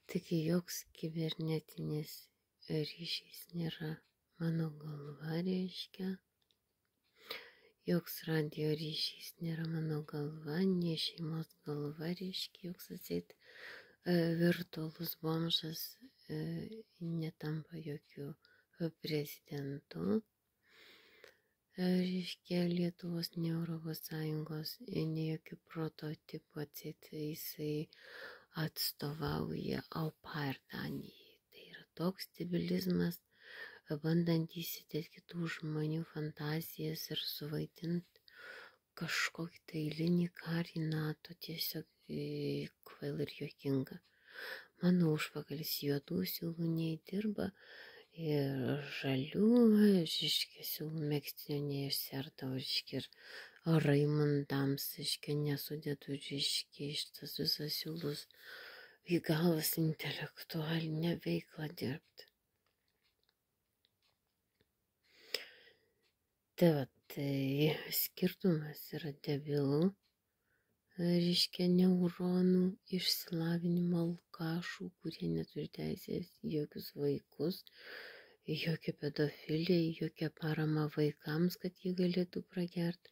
Tik joks kibernetinis ryšys nėra mano galva, reiškia. Joks radio ryšys nėra mano galva, nei šeimos galva, reiškia, joks atseit virtualus bomžas netampa jokių prezidentų. Reiškia, Lietuvos, ne Europos Sąjungos, ne jokių prototipų atseit jisai atstovauja Au-Pair Danijai. Tai yra toks debilizmas, bandant įsidėti kitų žmonių fantazijas ir suvaidinti kažkokį tai eilinį karį NATO, tiesiog kvail ir juokinga. Mano užpakalis juodų siūlų neįdirba ir žalių, reiškia, siūlų megztinio neišserdavo, reiškia, ir Raimundams, reiškia, nesudėtų, reiškia, iš tas visas siūlus į galvas intelektualinę veiklą dirbti. Tai va, tai skirtumas yra debilų, reiškia, neuronų išsilavinimo alkašų, kurie neturi teisės jokius vaikus, jokią pedofiliją, jokią paramą vaikams, kad jie galėtų pragerti.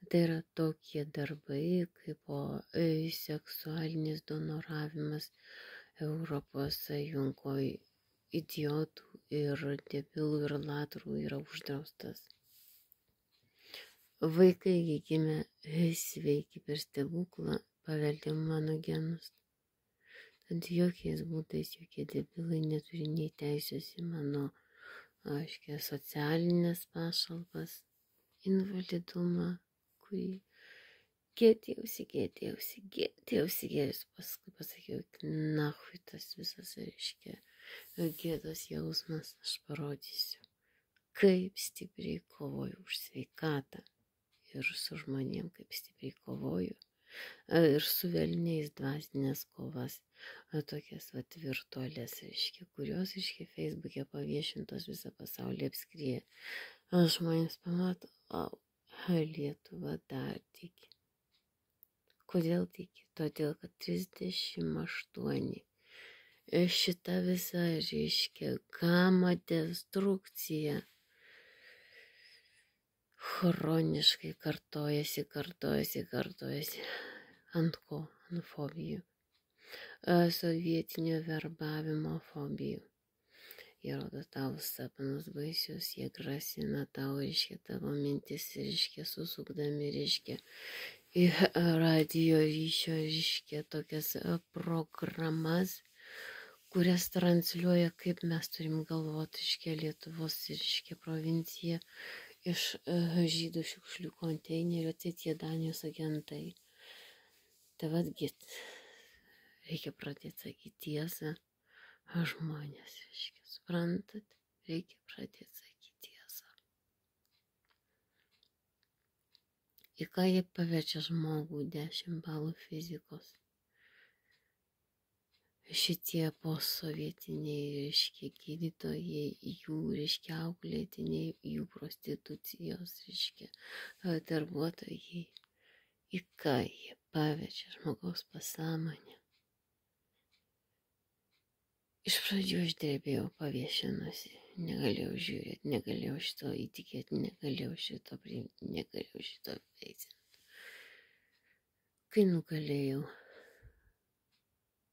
Tai yra tokie darbai, kaip seksualinis donoravimas Europos Sąjungoje idiotų ir debilų ir latrų yra uždraustas. Vaikai gimė sveiki per stebuklą, paveldė mano genus. Tad jokiais būdais jokie debilai neturi nei teisės į mano, aiškiai, socialinės pašalpas, invalidumą, kurį gėdėjausi, paskui pasakiau, nahui tas visas, reiškia, gėdos jausmas, aš parodysiu, kaip stipriai kovoju už sveikatą ir su žmonėm, kaip stipriai kovoju, ir su velniais dvasinės kovas, tokias vat virtualias, reiškia, kurios, reiškia, Facebook'e paviešintos visą pasaulį apskrieja. Žmonės pamato, Lietuva dar tiki. Kodėl tiki? Todėl, kad 38 šita visa, reiškia, gama destrukcija chroniškai kartojasi. Ant ko? Ant fobijų. Sovietinio verbavimo fobijų. Jie rodo tavo sapnus baisius, jie grasina tau, reiškia, tavo mintis, reiškia, susukdami, reiškia, į radio ryšio, reiškia, tokias programas, kurias transliuoja, kaip mes turim galvoti, reiškia, Lietuvos, reiškia, provincija, iš žydų šiukšlių konteinerio, tai tie Danijos agentai. Tai vadgi, reikia pradėti sakyti tiesą, žmonės, reiškia, suprantat, reikia pradėti sakyti tiesą. Į ką jie paverčia žmogų 10 balų fizikos? Šitie posovietiniai, reiškia, gydytojai, jų, reiškia, auklėtiniai, jų prostitucijos, reiškia, darbuotojai, į ką jie paverčia žmogaus pasąmonę. Iš pradžių aš drebėjau paviešinusi, negalėjau žiūrėti, negalėjau šito įtikėti, negalėjau šito priimti, negalėjau šito veisinti. Kai nugalėjau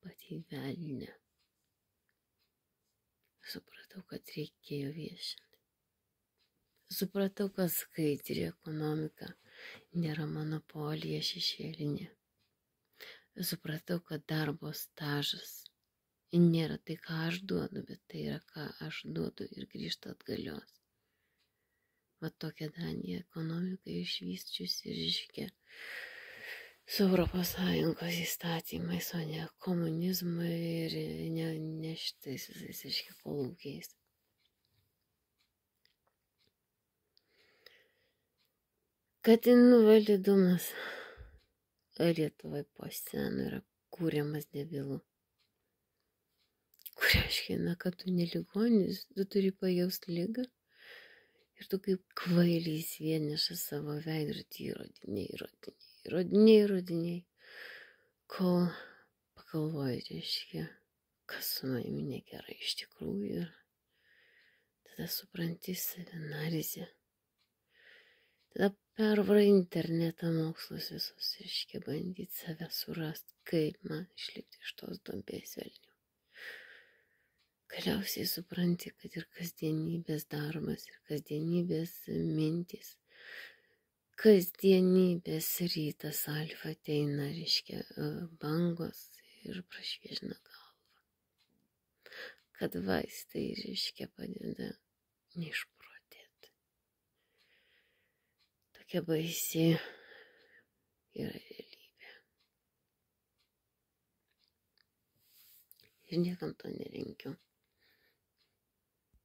patį velnę, supratau, kad reikėjo viešinti. Supratau, kad skaidri ekonomika nėra monopolija šešėlinė. Supratau, kad darbo stažas nėra tai, ką aš duodu, bet tai yra, ką aš duodu ir grįžta atgalios. Va tokia Danija ekonomika išvysčiusi, reiškia, su Europos Sąjungos įstatymais, o ne komunizmu ir ne šitais visais, reiškia, kolūkiais. Kad invalidumas Lietuvai po senu yra kūriamas debilų. Kur aiškina, kad tu neligonis, tu turi pajausti ligą ir tu kaip kvailys vienišas savo veidrodį įrodinėjai, kol pagalvoji, reiškia, kas su manimi negerai iš tikrųjų. Ir tada supranti savianalizę. Tada pervarai internetą mokslus visus, reiškia bandyti save surasti, kaip man išlipti iš tos duobės velnių. Galiausiai supranti, kad ir kasdienybės darbas, ir kasdienybės mintis, kasdienybės rytas alfa ateina, reiškia, bangos ir prašviežina galvą. Kad vaistai, reiškia, padeda neišprotėti. Tokia baisi yra realybė. Ir niekam to nelinkiu.